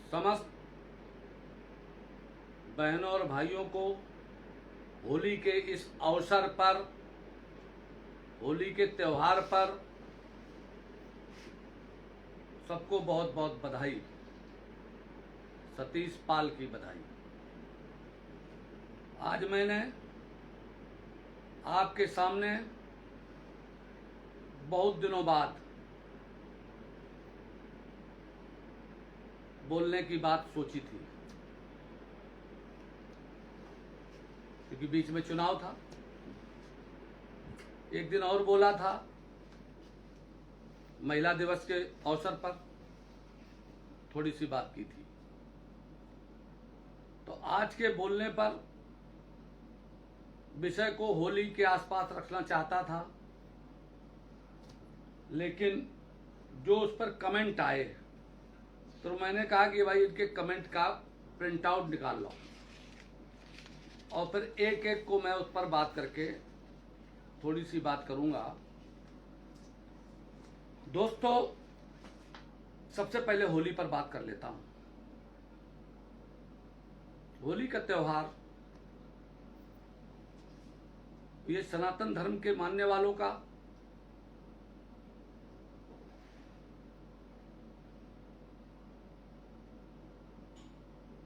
समस्त बहनों और भाइयों को होली के इस अवसर पर, होली के त्यौहार पर सबको बहुत बहुत बधाई। सतीश पाल की बधाई। आज मैंने आपके सामने बहुत दिनों बाद बोलने की बात सोची थी, क्योंकि बीच में चुनाव था। एक दिन और बोला था महिला दिवस के अवसर पर, थोड़ी सी बात की थी। तो आज के बोलने पर विषय को होली के आसपास रखना चाहता था, लेकिन जो उस पर कमेंट आए तो मैंने कहा कि भाई इनके कमेंट का प्रिंट आउट निकाल लो और फिर एक एक को मैं उस पर बात करके थोड़ी सी बात करूंगा। दोस्तों, सबसे पहले होली पर बात कर लेता हूं। होली का त्योहार ये सनातन धर्म के मानने वालों का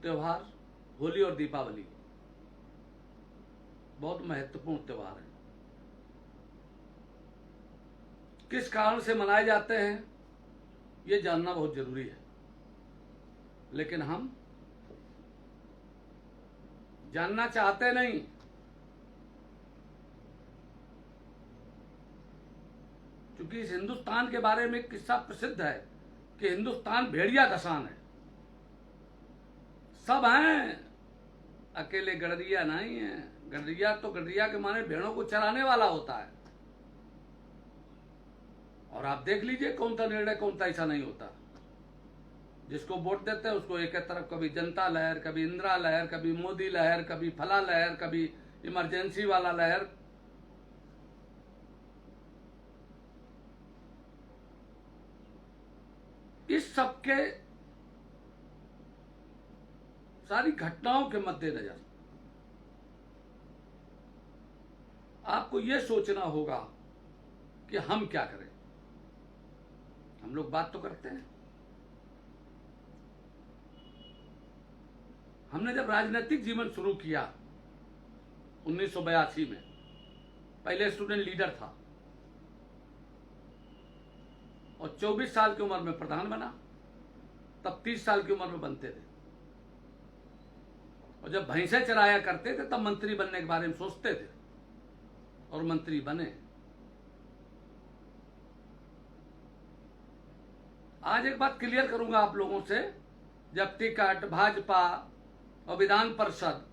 त्योहार, होली और दीपावली बहुत महत्वपूर्ण त्योहार है। किस कारण से मनाए जाते हैं ये जानना बहुत जरूरी है, लेकिन हम जानना चाहते नहीं। क्योंकि इस हिंदुस्तान के बारे में एक किस्सा प्रसिद्ध है कि हिंदुस्तान भेड़िया कसान है। सब हैं, अकेले गडरिया नहीं है। गडरिया तो गडरिया के माने भेड़ों को चराने वाला होता है। और आप देख लीजिए कौन सा निर्णय कौन सा ऐसा नहीं होता। जिसको वोट देते हैं उसको एक तरफ कभी जनता लहर, कभी इंदिरा लहर, कभी मोदी लहर, कभी फला लहर, कभी इमरजेंसी वाला लहर। इस सबके सारी घटनाओं के मद्देनजर आपको यह सोचना होगा कि हम क्या करें। हम लोग बात तो करते हैं। हमने जब राजनीतिक जीवन शुरू किया 1982 में, पहले स्टूडेंट लीडर था और 24 साल की उम्र में प्रधान बना। तब 30 साल की उम्र में बनते थे। और जब भैंसे चराया करते थे तब मंत्री बनने के बारे में सोचते थे और मंत्री बने। आज एक बात क्लियर करूंगा आप लोगों से। जब टिकट भाजपा और विधान परिषद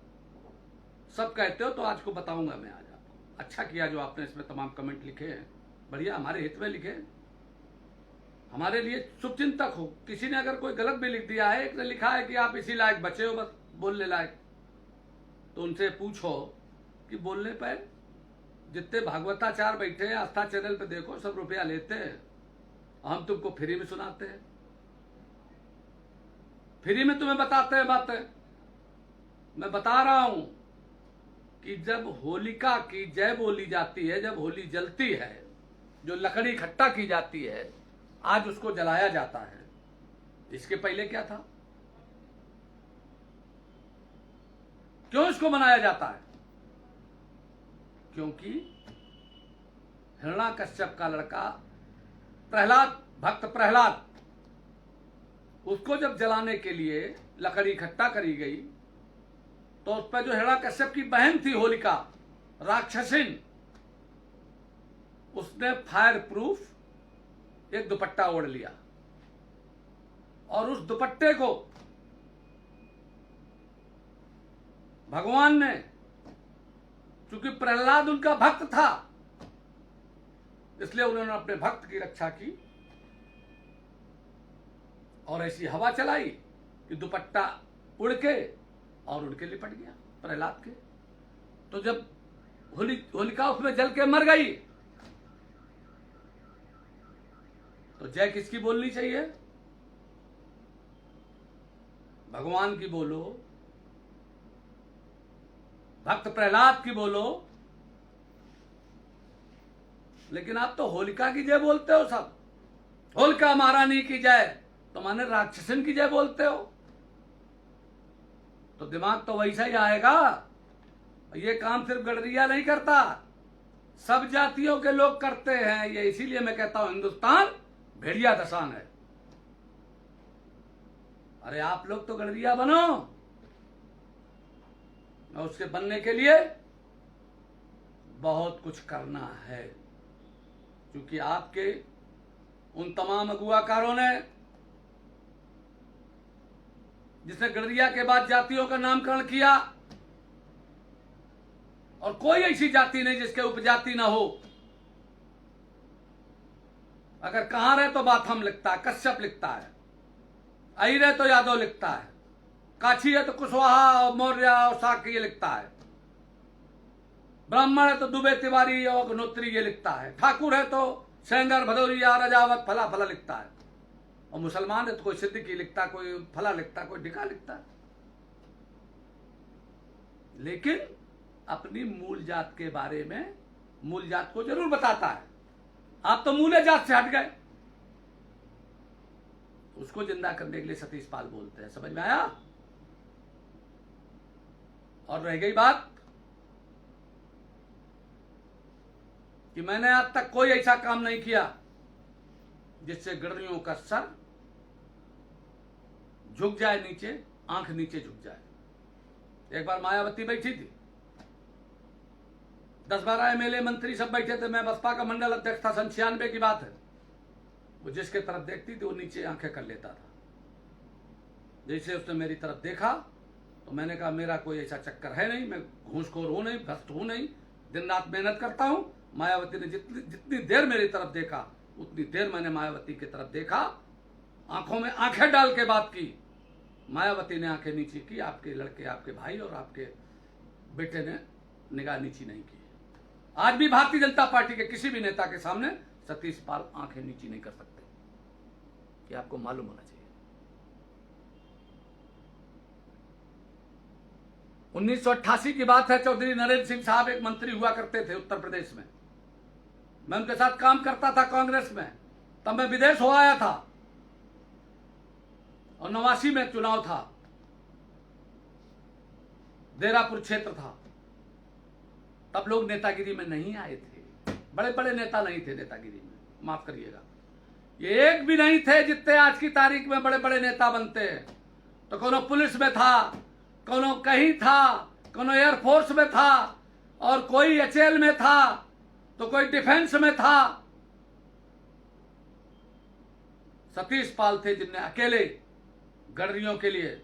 सब कहते हो तो आज को बताऊंगा मैं। आज आपको अच्छा किया जो आपने इसमें तमाम कमेंट लिखे हैं, बढ़िया, हमारे हित में लिखे, हमारे लिए शुभचिंतक हो। किसी ने अगर कोई गलत भी लिख दिया है, एक ने लिखा है कि आप इसी लायक बचे हो, बस बोलने लायक, तो उनसे पूछो कि बोलने पर जितने भागवताचार बैठे हैं आस्था चैनल पे देखो, सब रुपया लेते हैं। हम तुमको फ्री में सुनाते हैं, फ्री में तुम्हें बताते हैं बातें। मैं बता रहा हूं कि जब होलिका की जय बोली जाती है, जब होली जलती है, जो लकड़ी इकट्ठा की जाती है, आज उसको जलाया जाता है। इसके पहले क्या था? क्यों इसको मनाया जाता है? क्योंकि हिरण्याकश्यप का लड़का प्रहलाद, भक्त प्रहलाद, उसको जब जलाने के लिए लकड़ी इकट्ठा करी गई तो उस पर जो हिरण्याकश्यप की बहन थी होलिका, राक्षसिन, उसने फायर प्रूफ एक दुपट्टा ओढ़ लिया और उस दुपट्टे को भगवान ने, क्योंकि प्रहलाद उनका भक्त था, इसलिए उन्होंने अपने भक्त की रक्षा की और ऐसी हवा चलाई कि दुपट्टा उड़ के लिपट गया प्रहलाद के। तो जब होलिका उसमें जल के मर गई तो जय किसकी बोलनी चाहिए? भगवान की बोलो, भक्त प्रहलाद की बोलो, लेकिन आप तो होलिका की जय बोलते हो सब। होलिका महारानी की जय तो माने राक्षसन की जय बोलते हो। तो दिमाग तो वैसा ही आएगा। ये काम सिर्फ गडरिया नहीं करता, सब जातियों के लोग करते हैं ये। इसीलिए मैं कहता हूं हिंदुस्तान भेड़िया दशान है। अरे आप लोग तो गडरिया बनो, और उसके बनने के लिए बहुत कुछ करना है, क्योंकि आपके उन तमाम अगुआकारों ने, जिसने गडरिया के बाद जातियों का नामकरण किया, और कोई ऐसी जाति नहीं जिसके उपजाति ना हो। अगर कहां रहे तो बाथम लिखता है, कश्यप लिखता है, अहिर है तो यादव लिखता है, काछी है तो कुशवाहा और मौर्य और शाक्य लिखता है, ब्राह्मण है तो दुबे तिवारी और अग्नोत्री ये लिखता है, ठाकुर है तो सेंगर भदौरिया रजावत फला फला लिखता है, और मुसलमान है तो कोई सिद्दीकी लिखता, कोई फला लिखता, कोई ढिका लिखता है। लेकिन अपनी मूल जात के बारे में मूल जात को जरूर बताता है। आप तो मूल जात से हट गए। उसको जिंदा करने के लिए सतीश पाल बोलते हैं। समझ में आया? और रह गई बात कि मैंने आज तक कोई ऐसा काम नहीं किया जिससे गडरियों का सर झुक जाए नीचे, आंख नीचे झुक जाए। एक बार मायावती बैठी थी, 10-12 एमएलए मंत्री सब बैठे थे, मैं बसपा का मंडल अध्यक्ष था, 96 की बात है। वो जिसके तरफ देखती थी वो नीचे आंखें कर लेता था। जैसे उसने मेरी तरफ देखा तो मैंने कहा मेरा कोई ऐसा चक्कर है नहीं, मैं घूसखोर हूं नहीं, भ्रष्ट हूं नहीं, दिन रात मेहनत करता हूं। मायावती ने जितनी देर मेरी तरफ देखा उतनी देर मैंने मायावती की तरफ देखा, आंखों में आंखें डाल के बात की। मायावती ने आंखें नीची की, आपके लड़के, आपके भाई और आपके बेटे ने निगाह नीची नहीं की। आज भी भारतीय जनता पार्टी के किसी भी नेता के सामने सतीश पाल आंखें नीची नहीं कर सकते, कि आपको मालूम होना चाहिए। 1988 की बात है, चौधरी नरेंद्र सिंह साहब एक मंत्री हुआ करते थे उत्तर प्रदेश में। मैं उनके साथ काम करता था कांग्रेस में, तब मैं विदेश हो आया था और 89 में चुनाव था, देरापुर क्षेत्र था। तब लोग नेतागिरी में नहीं आए थे, बड़े बड़े नेता नहीं थे नेतागिरी में, माफ करिएगा, ये एक भी नहीं थे जितने आज की तारीख में बड़े बड़े नेता बनते हैं। तो कोनो पुलिस में था, कोनो कहीं था, कोनो एयरफोर्स में था, और कोई एचएल में था, तो कोई डिफेंस में था। सतीश पाल थे जिनने अकेले गडरियों के लिए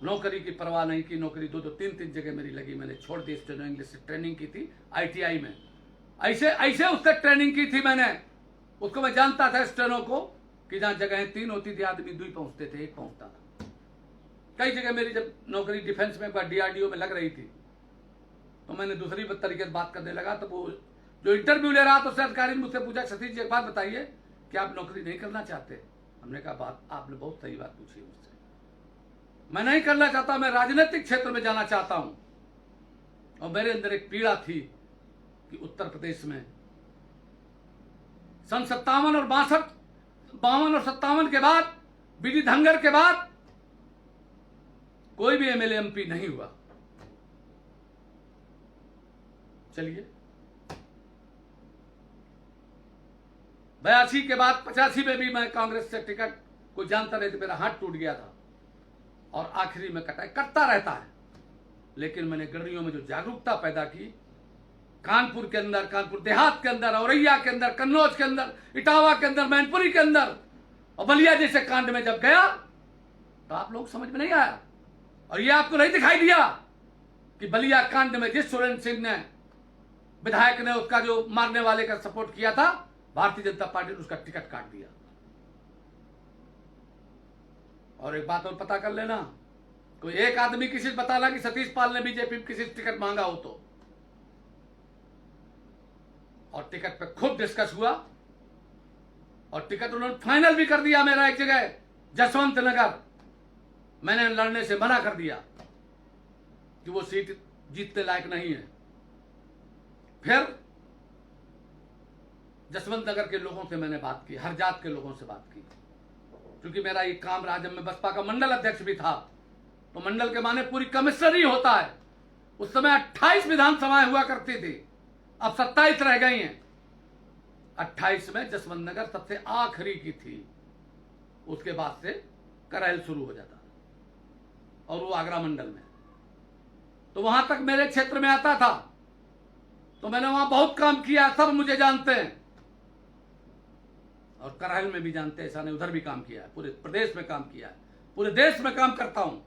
नौकरी की परवाह नहीं की। नौकरी 2-2, 3-3 जगह मेरी लगी, मैंने छोड़ दी। स्टेनो इंग्लिश से ट्रेनिंग की थी आईटीआई में, ऐसे ऐसे उससे ट्रेनिंग की थी मैंने। उसको मैं जानता था स्टेनो को, कि जहां जगह 3 होती थी आदमी 2 पहुंचते थे, 1 पहुंचता था। कई जगह मेरी जब नौकरी डिफेंस में डीआरडीओ में लग रही थी तो मैंने दूसरी तरीके से बात करने लगा। तो वो जो इंटरव्यू ले रहा था उससे अधिकारी ने मुझसे पूछा, सतीश जी एक बात बताइए कि आप नौकरी नहीं करना चाहते? हमने कहा बात आपने बहुत सही बात पूछी मुझसे, मैं नहीं करना चाहता, मैं राजनीतिक क्षेत्र में जाना चाहता हूं। और मेरे अंदर एक पीड़ा थी कि उत्तर प्रदेश में सन 57 और 52 और 57 के बाद, बीडी धनगर के बाद कोई भी एमएलए एमपी नहीं हुआ। चलिए 82 के बाद 85 में भी मैं कांग्रेस से टिकट कोई जानता नहीं था, मेरा हाथ टूट गया था और आखिरी में कटाई करता रहता है। लेकिन मैंने गडरियों में जो जागरूकता पैदा की, कानपुर के अंदर, कानपुर देहात के अंदर, औरैया के अंदर, कन्नौज के अंदर, इटावा के अंदर, मैनपुरी के अंदर, और बलिया जैसे कांड में जब गया तो आप लोग समझ में नहीं आया। और ये आपको नहीं दिखाई दिया कि बलिया कांड में जिस सुरेंद्र सिंह ने, विधायक ने, उसका जो मारने वाले का सपोर्ट किया था, भारतीय जनता पार्टी ने उसका टिकट काट दिया। और एक बात और पता कर लेना, कोई एक आदमी किसी से बताना कि सतीश पाल ने बीजेपी में किसी से टिकट मांगा हो तो। और टिकट पे खूब डिस्कस हुआ और टिकट उन्होंने फाइनल भी कर दिया मेरा एक जगह जसवंत नगर, मैंने लड़ने से मना कर दिया कि वो सीट जीतने लायक नहीं है। फिर जसवंत नगर के लोगों से मैंने बात की, हर जात के लोगों से बात की, क्योंकि मेरा ये काम रहा। जब मैं बसपा का मंडल अध्यक्ष भी था तो मंडल के माने पूरी कमिश्नरी होता है। उस समय 28 विधानसभाएं हुआ करती थी, अब 27 रह गई हैं। 28 में जसवंत नगर सबसे आखिरी की थी, उसके बाद से करैल शुरू हो जाता और वो आगरा मंडल में। तो वहां तक मेरे क्षेत्र में आता था, तो मैंने वहां बहुत काम किया, सब मुझे जानते हैं और करैल में भी जानते हैं, ऐसा नहीं, उधर भी काम किया है, पूरे प्रदेश में काम किया है, पूरे देश में काम करता हूं।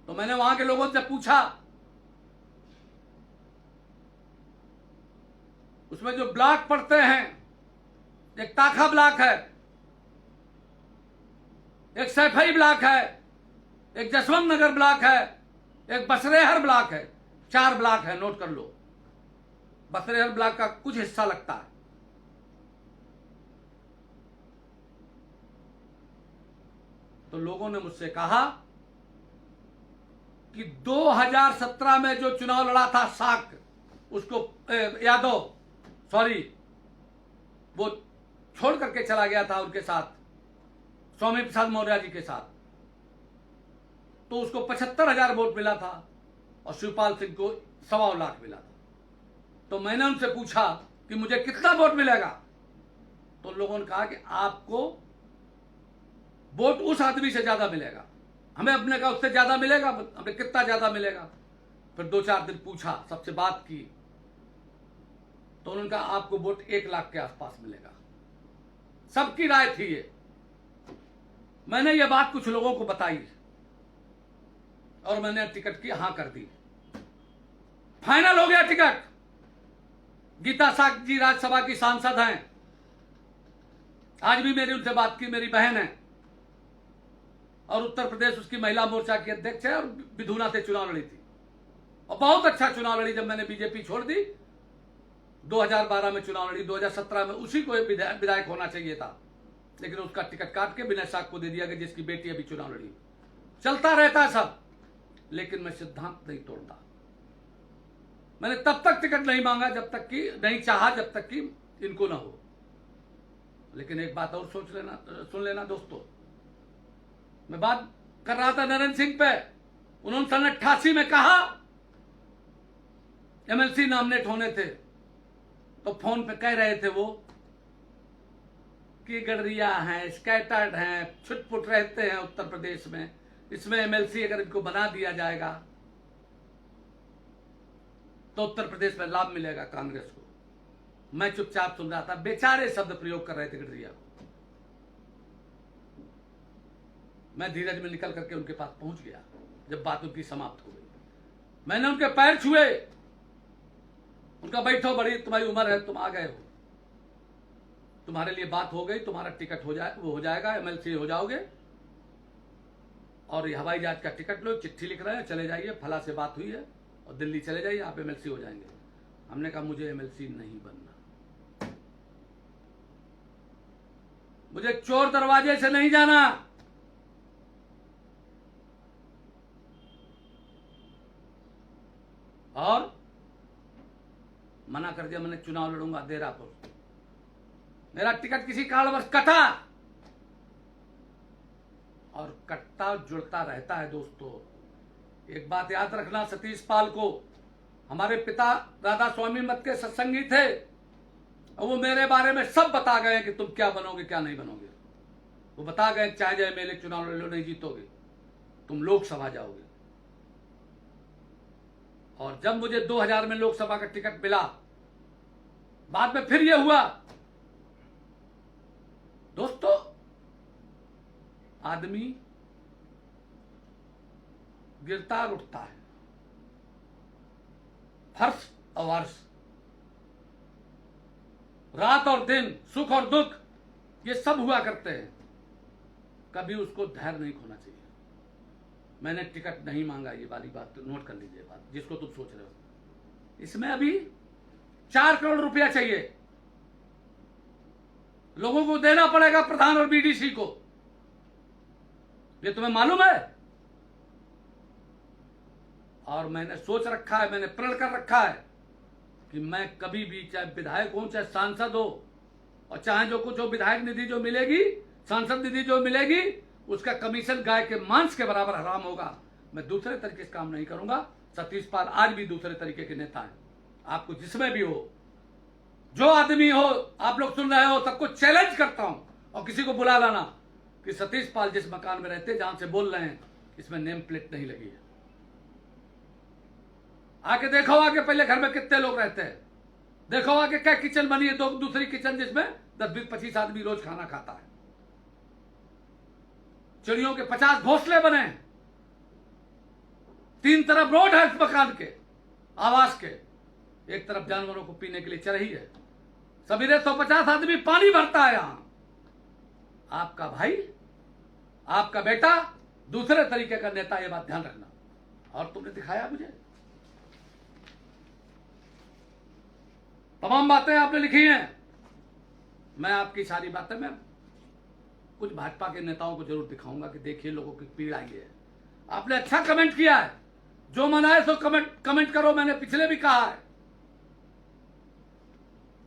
तो मैंने वहां के लोगों से पूछा, उसमें जो ब्लॉक पड़ते हैं, एक टाखा ब्लॉक है, एक सैफई ब्लॉक है, एक जसवंत नगर ब्लॉक है, एक बसरेहर ब्लॉक है, 4 ब्लॉक है, नोट कर लो। बसरेहर ब्लॉक का कुछ हिस्सा लगता है। तो लोगों ने मुझसे कहा कि 2017 में जो चुनाव लड़ा था साक, उसको यादव, सॉरी, वो छोड़ करके चला गया था उनके साथ, स्वामी प्रसाद मौर्य जी के साथ, तो उसको 75,000 वोट मिला था और शिवपाल सिंह को 1.25 लाख मिला था। तो मैंने उनसे पूछा कि मुझे कितना वोट मिलेगा, तो लोगों ने कहा कि आपको वोट उस आदमी से ज्यादा मिलेगा। हमें अपने का उससे ज्यादा मिलेगा, हमें कितना ज्यादा मिलेगा। फिर 2-4 दिन पूछा, सबसे बात की, तो उन्होंने कहा आपको वोट 1 लाख के आसपास मिलेगा। सबकी राय थी ये। मैंने ये बात कुछ लोगों को बताई और मैंने टिकट की हां कर दी। फाइनल हो गया टिकट। गीता साख जी राज्यसभा की सांसद हैं, आज भी मेरी उनसे बात की, मेरी बहन है और उत्तर प्रदेश उसकी महिला मोर्चा की अध्यक्ष है और विधुना से चुनाव लड़ी थी और बहुत अच्छा चुनाव लड़ी। जब मैंने बीजेपी छोड़ दी, 2012 में चुनाव लड़ी, 2017 में उसी को विधायक होना चाहिए था, लेकिन उसका टिकट काट के विनय साख को दे दिया गया, जिसकी बेटी अभी चुनाव लड़ी। चलता रहता है सब, लेकिन मैं सिद्धांत नहीं तोड़ता। मैंने तब तक टिकट नहीं मांगा जब तक कि नहीं चाहा, जब तक कि इनको ना हो। लेकिन एक बात और सुन लेना दोस्तों, मैं बात कर रहा था नरेंद्र सिंह पे। उन्होंने सन 88 में कहा एमएलसी नॉमिनेट होने थे, तो फोन पे कह रहे थे वो कि गडरिया हैं, स्कैटर्ड हैं, छुटपुट रहते हैं उत्तर प्रदेश में, इसमें एमएलसी अगर इनको बना दिया जाएगा तो उत्तर प्रदेश में लाभ मिलेगा कांग्रेस को। मैं चुपचाप सुन रहा था, बेचारे शब्द प्रयोग कर रहे थे गडरिया को। मैं धीरज में निकल करके उनके पास पहुंच गया। जब बात उनकी समाप्त हो गई, मैंने उनके पैर छुए, उनका बैठो, बड़ी तुम्हारी उम्र है, तुम आ गए हो, तुम्हारे लिए बात हो गई, तुम्हारा टिकट वो हो जाएगा, एमएलसी हो जाओगे और ये हवाई जहाज का टिकट लो, चिट्ठी लिख रहे हैं, चले जाइए, फला से बात हुई है और दिल्ली चले जाइए, आप एमएलसी हो जाएंगे। हमने कहा मुझे एमएलसी नहीं बनना, मुझे चोर दरवाजे से नहीं जाना। और मना कर दिया, मैंने चुनाव लड़ूंगा देरापुर। मेरा टिकट किसी कारणवश कटा और कटता जुड़ता रहता है दोस्तों। एक बात याद रखना, सतीश पाल को, हमारे पिता राधा स्वामी मत के सत्संगी थे और वो मेरे बारे में सब बता गए कि तुम क्या बनोगे क्या नहीं बनोगे। वो बता गए चाहे जाए मेले चुनाव लड़ लो, नहीं जीतोगे, तुम लोकसभा जाओगे। और जब मुझे 2000 में लोकसभा का टिकट मिला, बाद में फिर यह हुआ दोस्तों, आदमी गिरता और उठता है, फर्श और वर्ष, रात और दिन, सुख और दुख, ये सब हुआ करते हैं। कभी उसको धैर्य नहीं खोना चाहिए। मैंने टिकट नहीं मांगा, ये वाली बात तो नोट कर लीजिए, बात जिसको तुम सोच रहे हो। इसमें अभी 4 करोड़ रुपया चाहिए, लोगों को देना पड़ेगा, प्रधान और बीडीसी को। ये तुम्हें मालूम है? और मैंने सोच रखा है, मैंने प्रण कर रखा है कि मैं कभी भी, चाहे विधायक हो चाहे सांसद हो, और चाहे जो कुछ हो, विधायक निधि जो मिलेगी, सांसद निधि जो मिलेगी, उसका कमीशन गाय के मांस के बराबर हराम होगा। मैं दूसरे तरीके से काम नहीं करूंगा। सतीश पाल आज भी दूसरे तरीके के नेता हैं। आपको जिसमें भी हो, जो आदमी हो, आप लोग सुन रहे हो, सबको चैलेंज करता हूं, और किसी को बुला लाना कि सतीश पाल जिस मकान में रहते, जहां से बोल रहे हैं, इसमें नेम प्लेट नहीं लगी है। आके देखो, आके पहले घर में कितने लोग रहते हैं, देखो आके क्या किचन बनी है, दो दूसरी किचन जिसमें 10-20-25 आदमी रोज खाना खाता है। चिड़ियों के 50 घोंसले बने हैं, 3 तरफ रोड है इस मकान के, आवास के, एक तरफ जानवरों को पीने के लिए चरही है। सवेरे 150 आदमी पानी भरता है यहां। आपका भाई, आपका बेटा दूसरे तरीके का नेता, ये बात ध्यान रखना। और तुमने दिखाया मुझे, तमाम बातें आपने लिखी हैं। मैं आपकी सारी बातें, मैं कुछ भाजपा के नेताओं को जरूर दिखाऊंगा कि देखिए लोगों की पीड़ा ये है। आपने अच्छा कमेंट किया है, जो मना है सो कमेंट करो। मैंने पिछले भी कहा है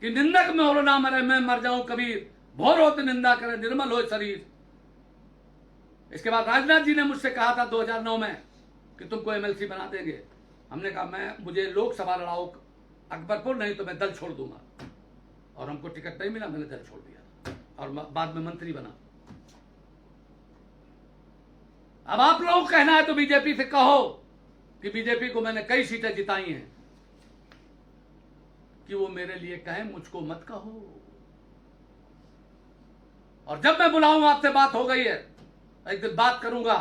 कि निंदक में हो ना मरे, मैं मर जाऊं कबीर, भोर होते निंदा करे, निर्मल हो शरीर। इसके बाद राजनाथ जी ने मुझसे कहा था 2009 में कि तुमको एमएलसी बना देंगे। हमने कहा मुझे लोकसभा लड़ाओ अकबरपुर, नहीं तो मैं दल छोड़ दूंगा। और हमको टिकट नहीं मिला, मैंने दल छोड़ दिया और बाद में मंत्री बना। अब आप लोगों को कहना है तो बीजेपी से कहो कि बीजेपी को मैंने कई सीटें जिताई हैं, कि वो मेरे लिए कहें, मुझको मत कहो। और जब मैं बुलाऊंगा, आपसे बात हो गई है, एक दिन बात करूंगा,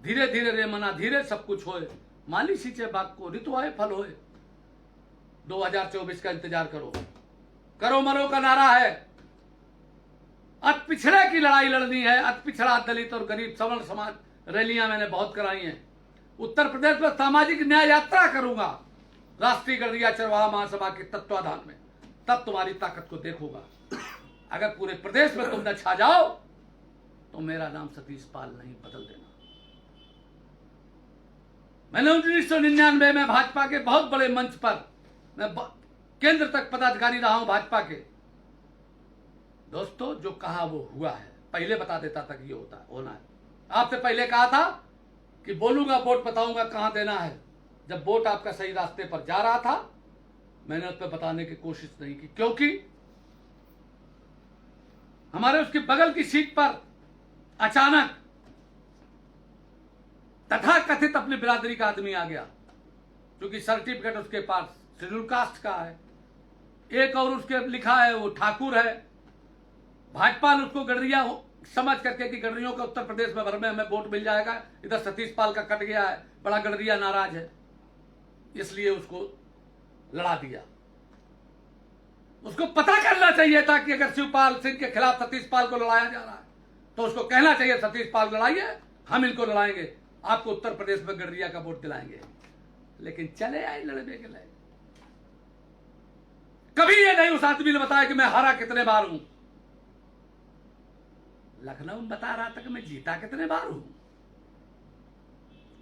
धीरे धीरे रे मना धीरे सब कुछ होए, माली सींचे बाग को ऋतु आए फल होए। 2024 का इंतजार करो। करो मरो का नारा है। अति पिछड़े की लड़ाई लड़नी है। अति पिछड़ा, दलित और गरीब सवर्ण समाज रैलियां मैंने बहुत कराई हैं। उत्तर प्रदेश में सामाजिक न्याय यात्रा करूंगा, राष्ट्रीय गडरिया चरवाहा महासभा के तत्वाधान में। तब तुम्हारी ताकत को देखूंगा। अगर पूरे प्रदेश में तुम न छा जाओ तो मेरा नाम सतीश पाल नहीं, बदल देना। मैंने 1999 में भाजपा के बहुत बड़े मंच पर, मैं केंद्र तक पदाधिकारी रहा हूं भाजपा के। दोस्तों, जो कहा वो हुआ है। पहले बता देता था कि ये होना है। आपसे पहले कहा था कि बोलूंगा, वोट बताऊंगा कहां देना है। जब वोट आपका सही रास्ते पर जा रहा था, मैंने उस पर बताने की कोशिश नहीं की, क्योंकि हमारे उसके बगल की सीट पर अचानक तथाकथित अपनी बिरादरी का आदमी आ गया, क्योंकि सर्टिफिकेट उसके पास शेड्यूल कास्ट का है, एक और उसके लिखा है वो ठाकुर है। भाजपा ने उसको गडरिया समझ करके कि गडरियों का उत्तर प्रदेश में भर में हमें वोट मिल जाएगा, इधर सतीश पाल का कट गया है, बड़ा गडरिया नाराज है, इसलिए उसको लड़ा दिया। उसको पता करना चाहिए था कि अगर शिवपाल सिंह के खिलाफ सतीश पाल को लड़ाया जा रहा है तो उसको कहना चाहिए सतीश पाल लड़ाइए, हम इनको लड़ाएंगे, आपको उत्तर प्रदेश में गडरिया का वोट दिलाएंगे। लेकिन चले आए लड़ने के लिए। कभी ये नहीं उस आदमी ने बताया कि मैं हारा कितने बार हूं। लखनऊ में बता रहा था कि मैं जीता कितने बार हूं।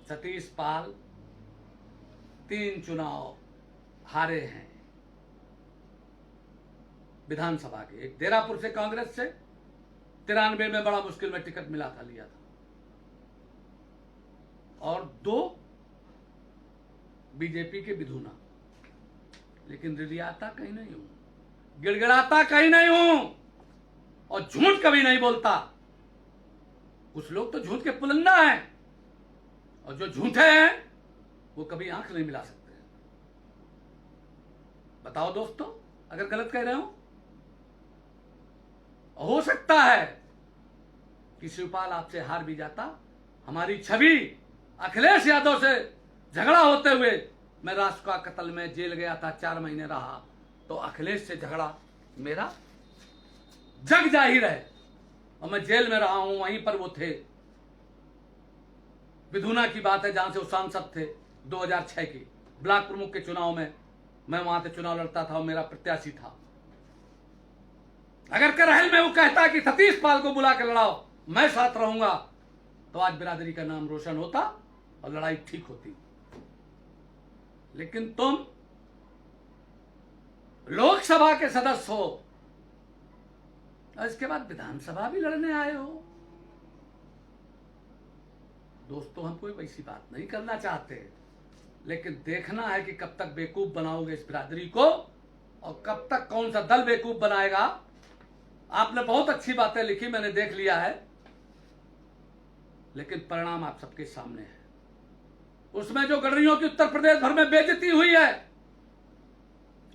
सतीश पाल 3 चुनाव हारे हैं विधानसभा के। एक देरापुर से कांग्रेस से, 93 में बड़ा मुश्किल में टिकट मिला था, लिया था, और 2 बीजेपी के विधुना। लेकिन रिरियाता कहीं नहीं हूं, गिड़गिड़ाता कहीं नहीं हूं, और झूठ कभी नहीं बोलता। कुछ लोग तो झूठ के पुलंदा हैं, और जो झूठे हैं वो कभी आंख नहीं मिला सकते। बताओ दोस्तों, अगर गलत कह रहे हो सकता है कि शिवपाल आपसे हार भी जाता। हमारी छवि अखिलेश यादव से झगड़ा होते हुए, मैं राष्ट्र का कत्ल में जेल गया था, 4 महीने रहा, तो अखिलेश से झगड़ा मेरा जग जाहिर है, और मैं जेल में रहा हूं, वहीं पर वो थे। विधुना की बात है, जहां से वो सांसद थे 2006 की ब्लॉक प्रमुख के चुनाव में, मैं वहां से चुनाव लड़ता था और मेरा प्रत्याशी था। अगर करहल में वो कहता कि सतीश पाल को बुला के लड़ाओ, मैं साथ रहूंगा, तो आज बिरादरी का नाम रोशन होता और लड़ाई ठीक होती। लेकिन तुम लोकसभा के सदस्य हो और इसके बाद विधानसभा भी लड़ने आए हो। दोस्तों, हम कोई वैसी बात नहीं करना चाहते, लेकिन देखना है कि कब तक बेवकूफ बनाओगे इस बिरादरी को और कब तक कौन सा दल बेवकूफ बनाएगा। आपने बहुत अच्छी बातें लिखी, मैंने देख लिया है, लेकिन परिणाम आप सबके सामने है। उसमें जो गडरियों की उत्तर प्रदेश भर में बेइज्जती हुई है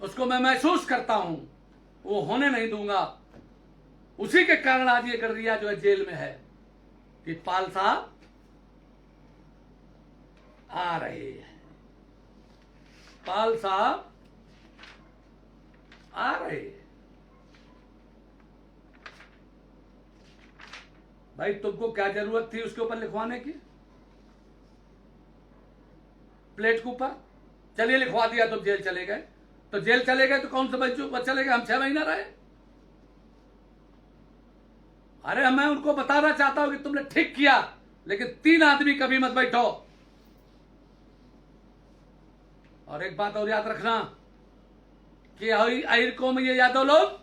उसको मैं महसूस करता हूं, वो होने नहीं दूंगा। उसी के कारण आज ये गडरिया जो है जेल में है कि पाल साहब आ रहे हैं, पाल साहब आ रहे हैं। भाई तुमको क्या जरूरत थी उसके ऊपर लिखवाने की, प्लेट के ऊपर? चलिए लिखवा दिया, तुम जेल चले गए, तो जेल चले गए तो कौन सा बच्चों चले गए? हम 6 महीना रहे। अरे मैं उनको बताना चाहता हूं कि तुमने ठीक किया, लेकिन 3 आदमी कभी मत बैठो। और एक बात और याद रखना कि आहिर कौम ये यादव लोग,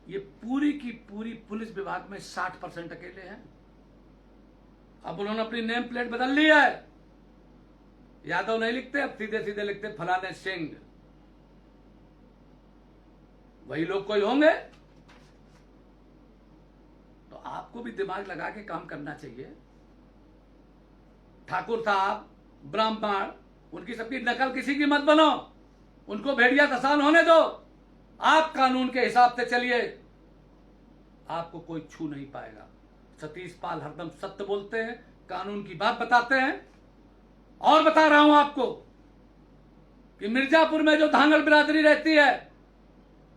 ये पूरी की पूरी पुलिस विभाग में 60% अकेले हैं। अब उन्होंने अपनी नेम प्लेट बदल ली है, यादव नहीं लिखते, अब सीधे सीधे लिखते फलाने सिंह। वही लोग कोई होंगे। तो आपको भी दिमाग लगा के काम करना चाहिए। ठाकुर साहब, ब्राह्मण, उनकी सबकी नकल किसी की मत बनो, उनको भेड़िया दसान होने दो। आप कानून के हिसाब से चलिए, आपको कोई छू नहीं पाएगा। सतीश पाल हरदम सत्य बोलते हैं, कानून की बात बताते हैं। और बता रहा हूं आपको कि मिर्जापुर में जो धांगड़ बिरादरी रहती है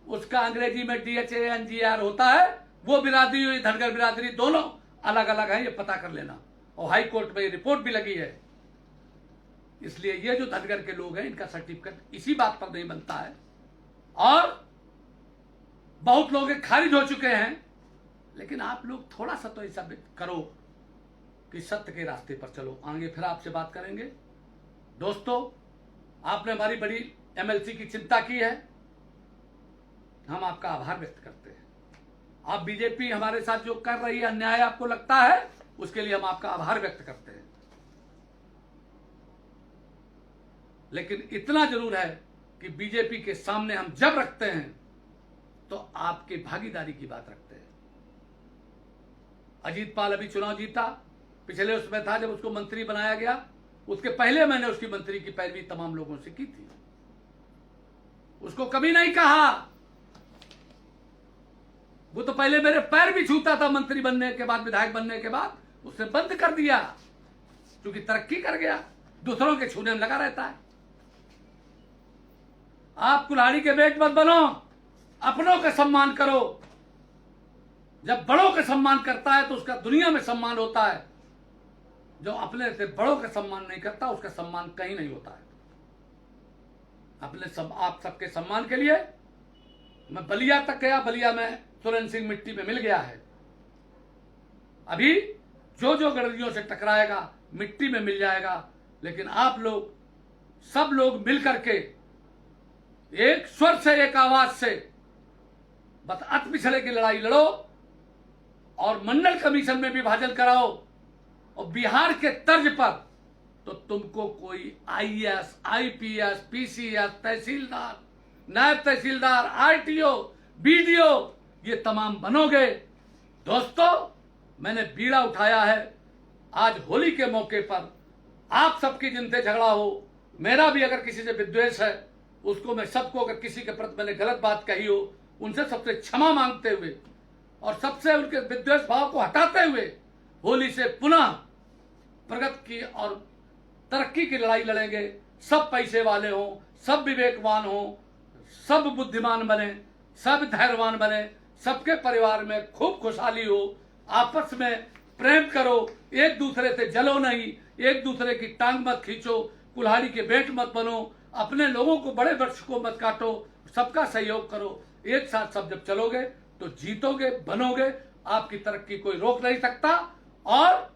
उसका अंग्रेजी में DHANGR होता है। वो बिरादरी और धनगर बिरादरी दोनों अलग अलग है, ये पता कर लेना। और हाई कोर्ट में ये रिपोर्ट भी लगी है। इसलिए ये जो धनगर के लोग हैं इनका सर्टिफिकेट इसी बात पर नहीं बनता है। और बहुत लोग खारिज हो चुके हैं, लेकिन आप लोग थोड़ा सा तो ऐसा करो कि सत्य के रास्ते पर चलो। आगे फिर आपसे बात करेंगे। दोस्तों, आपने हमारी बड़ी MLC की चिंता की है, हम आपका आभार व्यक्त करते हैं। आप बीजेपी हमारे साथ जो कर रही है अन्याय आपको लगता है, उसके लिए हम आपका आभार व्यक्त करते हैं। लेकिन इतना जरूर है कि बीजेपी के सामने हम जब रखते हैं तो आपके भागीदारी की बात रखते हैं। अजीत पाल अभी चुनाव जीता, पिछले उसमें था जब उसको मंत्री बनाया गया, उसके पहले मैंने उसकी मंत्री की पैरवी तमाम लोगों से की थी। उसको कभी नहीं कहा, वो तो पहले मेरे पैर भी छूता था मंत्री बनने के बाद, विधायक बनने के बाद उसने बंद कर दिया, क्योंकि तरक्की कर गया, दूसरों के छूने में लगा रहता है। आप कुल्हाड़ी के बेट मत बनो, अपनों का सम्मान करो। जब बड़ों का सम्मान करता है तो उसका दुनिया में सम्मान होता है। जो अपने से बड़ों का सम्मान नहीं करता उसका सम्मान कहीं नहीं होता है। आप सबके सम्मान के लिए मैं बलिया तक गया, बलिया में सुरेंद्र सिंह मिट्टी में मिल गया है। अभी जो जो गडरियों से टकराएगा मिट्टी में मिल जाएगा। लेकिन आप लोग, सब लोग मिल करके एक स्वर से, एक आवाज से बस अत पिछड़े की लड़ाई लड़ो और मंडल कमीशन में विभाजन कराओ। और बिहार के तर्ज पर तो तुमको कोई IAS, IPS, PCS, तहसीलदार, नायब तहसीलदार, RTO, BDO ये तमाम बनोगे। दोस्तों, मैंने बीड़ा उठाया है आज होली के मौके पर। आप सबकी जिनसे झगड़ा हो, मेरा भी अगर किसी से विद्वेष है, उसको मैं सबको, अगर किसी के प्रति मैंने गलत बात कही हो, उनसे सबसे क्षमा मांगते हुए और सबसे उनके विद्वेष भाव को हटाते हुए होली से पुनः प्रगति की और तरक्की की लड़ाई लड़ेंगे। सब पैसे वाले हों, सब विवेकवान हों, सब बुद्धिमान बने, सब धैर्यवान बने, सबके परिवार में खूब खुशहाली हो, आपस में प्रेम करो, एक दूसरे से जलो नहीं, एक दूसरे की टांग मत खींचो, कुल्हाड़ी के बेट मत बनो, अपने लोगों को, बड़े वृक्ष को मत काटो, सबका सहयोग करो। एक साथ सब जब चलोगे तो जीतोगे, बनोगे। आपकी तरक्की कोई रोक नहीं सकता। और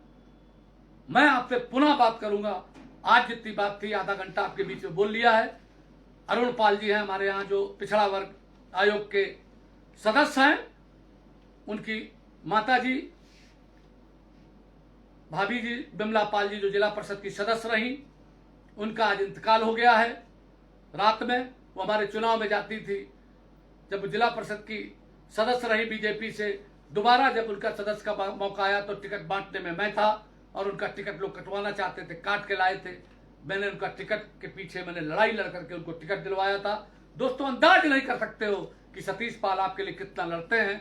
मैं आपसे पुनः बात करूंगा। आज जितनी बात थी आधा घंटा आपके बीच में बोल लिया है। अरुण पाल जी हैं हमारे यहाँ जो पिछड़ा वर्ग आयोग के सदस्य हैं, उनकी माता जी भाभी जी बिमला पाल जी जो जिला परिषद की सदस्य रही, उनका आज इंतकाल हो गया है। रात में वो हमारे चुनाव में जाती थी, जब वो जिला परिषद की सदस्य रही बीजेपी से, दोबारा जब उनका सदस्य का मौका आया तो टिकट बांटने में मैं था और उनका टिकट लोग कटवाना चाहते थे, काट के लाए थे। मैंने उनका टिकट के पीछे मैंने लड़ाई लड़ करके उनको टिकट दिलवाया था। दोस्तों, अंदाज नहीं कर सकते हो कि सतीश पाल आपके लिए कितना लड़ते हैं।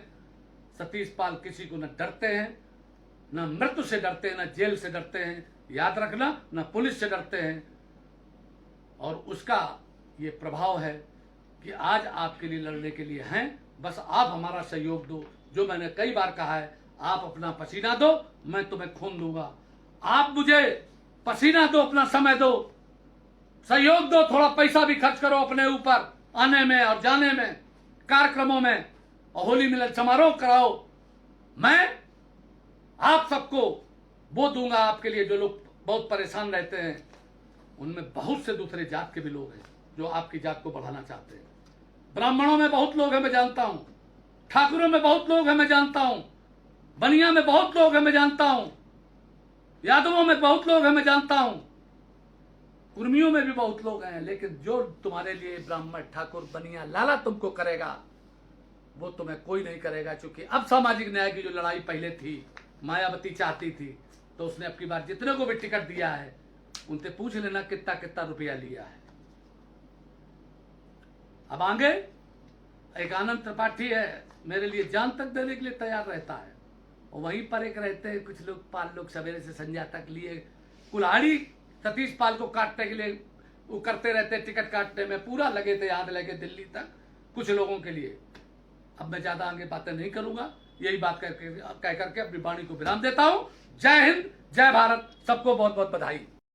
सतीश पाल किसी को न डरते हैं, न मृत्यु से डरते हैं, न जेल से डरते हैं, याद रखना, न पुलिस से डरते हैं। और उसका ये प्रभाव है कि आज आपके लिए लड़ने के लिए हैं। बस आप हमारा सहयोग दो। जो मैंने कई बार कहा है, आप अपना पसीना दो, मैं तुम्हें खून दूंगा। आप मुझे पसीना दो, अपना समय दो, सहयोग दो, थोड़ा पैसा भी खर्च करो अपने ऊपर आने में और जाने में, कार्यक्रमों में, और होली मिलन समारोह कराओ। मैं आप सबको वो दूंगा आपके लिए। जो लोग बहुत परेशान रहते हैं, उनमें बहुत से दूसरे जात के भी लोग हैं जो आपकी जात को बढ़ाना चाहते हैं। ब्राह्मणों में बहुत लोग हैं, मैं जानता हूं। ठाकुरों में बहुत लोग हैं, मैं जानता हूं। बनिया में बहुत लोग हैं, मैं जानता हूं। यादवों में बहुत लोग हैं, मैं जानता हूं। कुर्मियों में भी बहुत लोग हैं। लेकिन जो तुम्हारे लिए ब्राह्मण, ठाकुर, बनिया, लाला तुमको करेगा, वो तुम्हें कोई नहीं करेगा। क्योंकि अब सामाजिक न्याय की जो लड़ाई पहले थी, मायावती चाहती थी, तो उसने अब की बार जितने को भी टिकट दिया है उनसे पूछ लेना कितना कितना रुपया लिया है। अब आगे एक आनंद त्रिपाठी है, मेरे लिए जान तक देने के लिए तैयार रहता है। और वहीं पर एक रहते हैं कुछ लोग, पाल लोग, सवेरे से संध्या तक लिए कुल्हाड़ी सतीश पाल को काटने के लिए वो करते रहते, टिकट काटने में पूरा लगे थे, याद लगे दिल्ली तक कुछ लोगों के लिए। अब मैं ज्यादा आगे बातें नहीं करूंगा, यही बात कह करके अपनी वाणी को विराम देता हूं। जय हिंद, जय भारत, सबको बहुत बहुत बधाई।